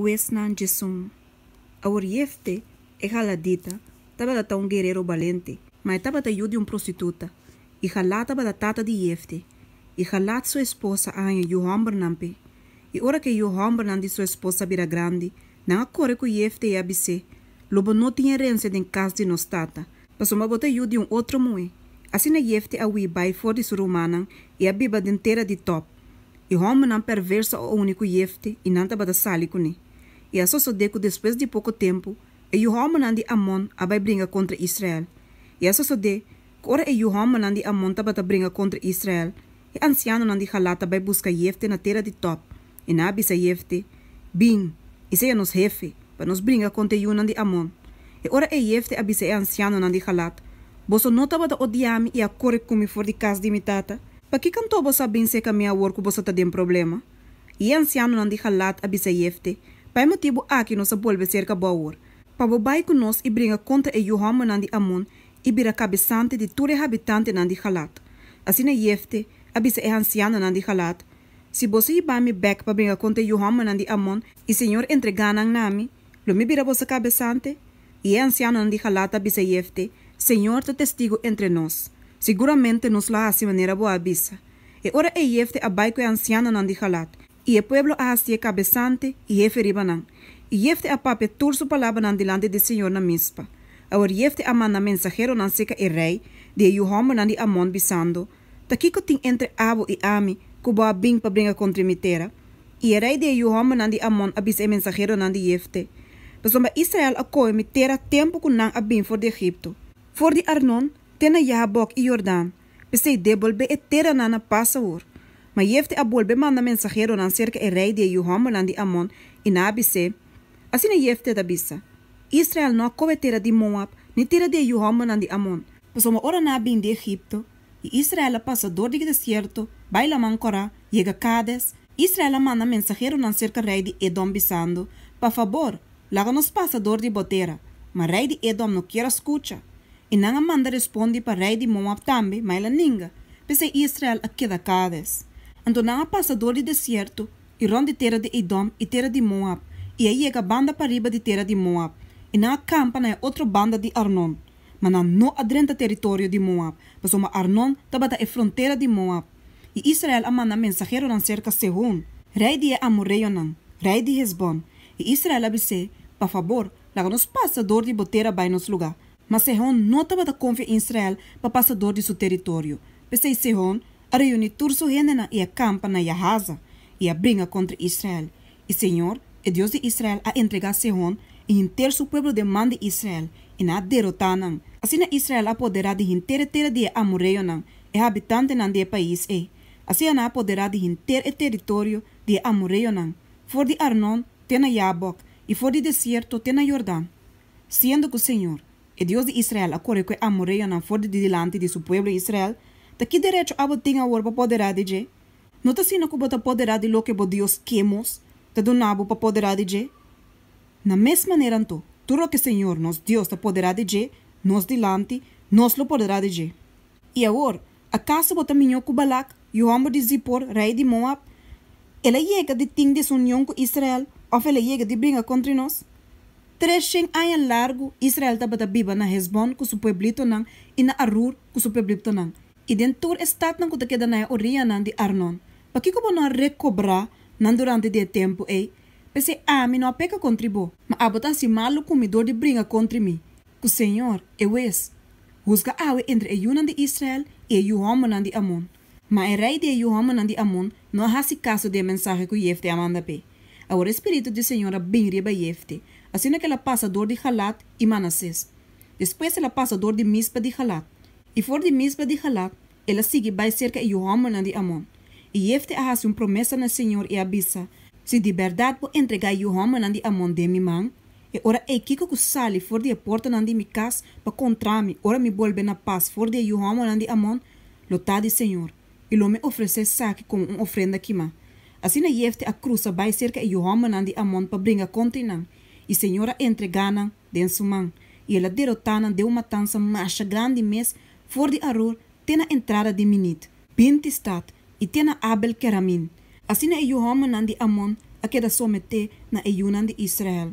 Wesnan Jesum. Our Jefte, Ejaladita, estaba un guerrero valente, mas estaba de uma prostituta. E jalata ba da tata de Jefte. E jalat sua esposa a Johan Bernampe. E ora que Johan Bernampe sua esposa vira grande, não corre com Jefte e abisse. Lobo não tinha herança em casa de nos tata. Passou uma bota de outro moe. Assim a Jefte a bai for de surumana e a biba de inteira de top. E Johan Bernampe perverso o único Jefte e não estava da sali com ele. E a sodeco depois de pouco tempo, e Johan Bernampe de Amon a vai brincar contra Israel. E a sodeco ora e Johan Bernampe de Amon estava a brincar contra Israel. E anciano não de halata vai buscar Jefte na terra de top. E na abisa Jefte, bem, e seja nos jefe, para nos brincar contra Johan de Amon. E ora e Jefte abisa e anciano não de halata. Boso não estava a odiar-me e a correr comigo for de casa de mi tata. Para que cantou você bem se que a minha work você está de problema? E anciano não de halata abisa Jefte. Pai motivo aqui nos volve cerca boa. Para vai com nós e brinca contra e Johan Bernampe de Amon e vira cabeçante de todo habitante não de halat. Assim na Jefte abisa e anciano não de halat. Se você ir me back para brincar contra Johan Bernampe de Amon e senhor entregar na nami, lo me vira você cabeçante? E anciano não de halat abisa Jefte, senhor te testigo entre nós. Seguramente nos la hace maneira boa abisa. E ora e Jefte abai com anciano não de halat. E o pueblo hacia cabeçante e jefe ribanan. E Jefte a pape turso palavra nan delante de Senhor na mispa. Agora Jefte a manda mensajero nan seca e rei de Johan Bernampe de Amon bisando. Takiko ting entre abo e ami kubo a bing pa brinca contra mitera. E o rei de Johan Bernampe de Amon abis e mensajero nan de Jefte. Pasomba Israel a koe mitera tempo kun nang a bing for de Egipto. For de Arnon, tena Jabok e Jordaan. Pesei debolbe e tera nana passa oor. Mas Jefte a bolbe manda mensajero nan cerca e rei de Johan Bernampe de Amon e na abise. Assim a Jefte da bisa. Israel não a terra de Moab, nem terra de Johan Bernampe de Amon. Passou uma hora na bem de Egipto. E Israel passa dor de deserto, baila mancora, chega Cades. Israel manda mensajero nan cerca rei de Edom bisando. Pa favor, laga nos passa dor de botera. Mas rei de Edom não quer escuta. E não manda responde para rei de Moab também, mas ela ninga. Pese Israel a queda Cades. Então não passa dor de deserto, e ronde terra de Edom e terra de Moab. E aí chega a banda para riba de terra de Moab. E na acampa na outra banda de Arnon. Mas não adrenta território de Moab. Mas uma Arnon estava a fronteira de Moab. E Israel a manda mensajero nan cerca Sehon. Rei de Amorreio nan. Rei de Hezbon. E Israel abise, pa favor, laga nos passador de boteira vai nos lugar. Mas Sehon não estava a confiar em Israel para passador de seu território. Pensei Sehon a reunir turso gente e acampa na Yahaza. E a brinca contra Israel. E Senhor, e Deus de Israel a entregar Sehon e inteiro seu povo demanda Israel e na derrotanan. Assim Israel apoderá de inteira terra de Amorreio nan e habitante nan de país e. Assim na apoderá de inteiro território de Amorreio nan. For de Arnon, tena Jabok e for de deserto, tena Jordão. Sendo que o Senhor, e Deus de Israel, acorre com Amorreio nan for de delante de seu povo Israel, da que direito abo tinha o para apoderar de je? Não está sendo que bota apoderar de lo que bo Deus quemos? Te donabo para poderá de je? Na mesma maneira, então, tudo que o Senhor, nos Deus, te poderá de je, nos delante, nos lo poderá de je. E agora, acaso bota minho com Balak, e o homem de Zippor, rei de Moab? Ela chega de ting de união com Israel, ou ela chega de brincar contra nós? 300 anos largo, Israel estava a biba na Hezbon, com seu pueblito nan, e na Arur, com seu pueblito nan. E dentro do estado nan, que queda na orilla nan de Arnon. Para que como não recobrar, nan durante de tempo, Pensei, mi não peca contribu, mas abota si malo comedor de brinca contra mim. Que o Senhor, eu es, busca awe entre a Yunan de Israel e a Johan Bernampe de Amon. Mas o rei de Johan Bernampe de Amon não hace caso de mensagem que Jefte amanda pe. Agora o Espírito do Senhor bem riba Jefte, assim que ela passa dor de Halat e Manassés. Depois ela passa dor de Mispa de Halat. E for de Mispa de Halat, ela sigue vai cerca de Johan Bernampe de Amon. E Jefte hace uma promessa no Senhor e avisa, se de verdade vou entregar Johan Bernampe de Amon de minha mão, e ora é que eu sali for de a porta nan de minha casa para contra mim, ora me volve na paz for de Johan Bernampe de Amon, lotá de Senhor, e lo me oferecer saque como uma ofrenda quima. Assim a Jefte a cruza vai cerca de Johan Bernampe de Amon para brincar contra nan, e Senhora entregar nan de sua mão, e ela derrotar nan de uma matança macha grande mês for de Arur, tem a entrada de Minit, Bintistad, e tem a Abel Keramin. Assim a Johan Bernampe de Amon a queda someter na Eyunan de Israel.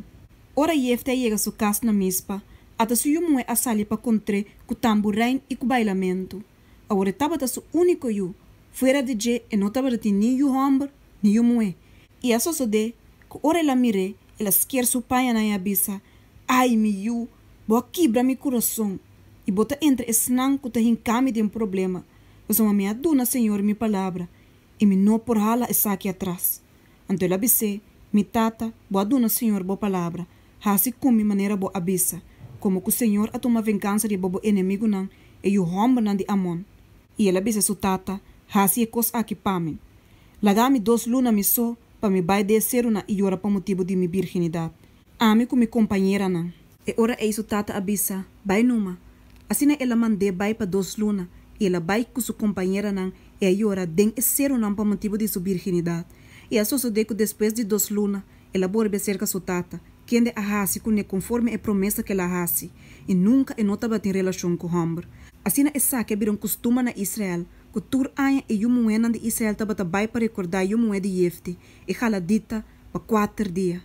Ora Jefte llega su casa na Mispa, ata su yumu a sali pa contre cu tambourine e cu bailamento. Agora tava su único yu, fora de je e não tava de ni yu hombre, ni yu mue. E a so de, que ora ela mire, ela esquer su pai na abisa, ai mi yu, boa quebra mi coração, e bota entre esnan que tá hincame de problema. Você me aduna, Senhor, mi palavra, e me não por hala essa aqui atrás. Então ela bise, mi tata, boa aduna, Senhor, boa palavra, hasi como maneira boa abisa, como que o Senhor a toma vingança de bobo inimigo nan, e o homem nan de Amon. E ela bise su tata, hasi e cos aqui pamen. Lagami 2 luna mi so, pa mi bai descer na e ora pa motivo de mi virginidade. Ami com mi companheira nan. E ora ei su tata abisa, bai numa. Assim ela mande bai pa 2 luna, e ela vai com sua companheira nan, e aí ora den esero nan pa motivo de sua virginidade. E a sucede que depois de 2 luna, ela borbe cerca sua tata, que ande a hasi com conforme a promessa que ela hasi, e nunca e nota bat em relação com o homem. Assim essa que viram costume na Israel, que tur aia e yumuenan de Israel tabata bai para recordar yumué de Jefte, e jala dita pa 4 dias.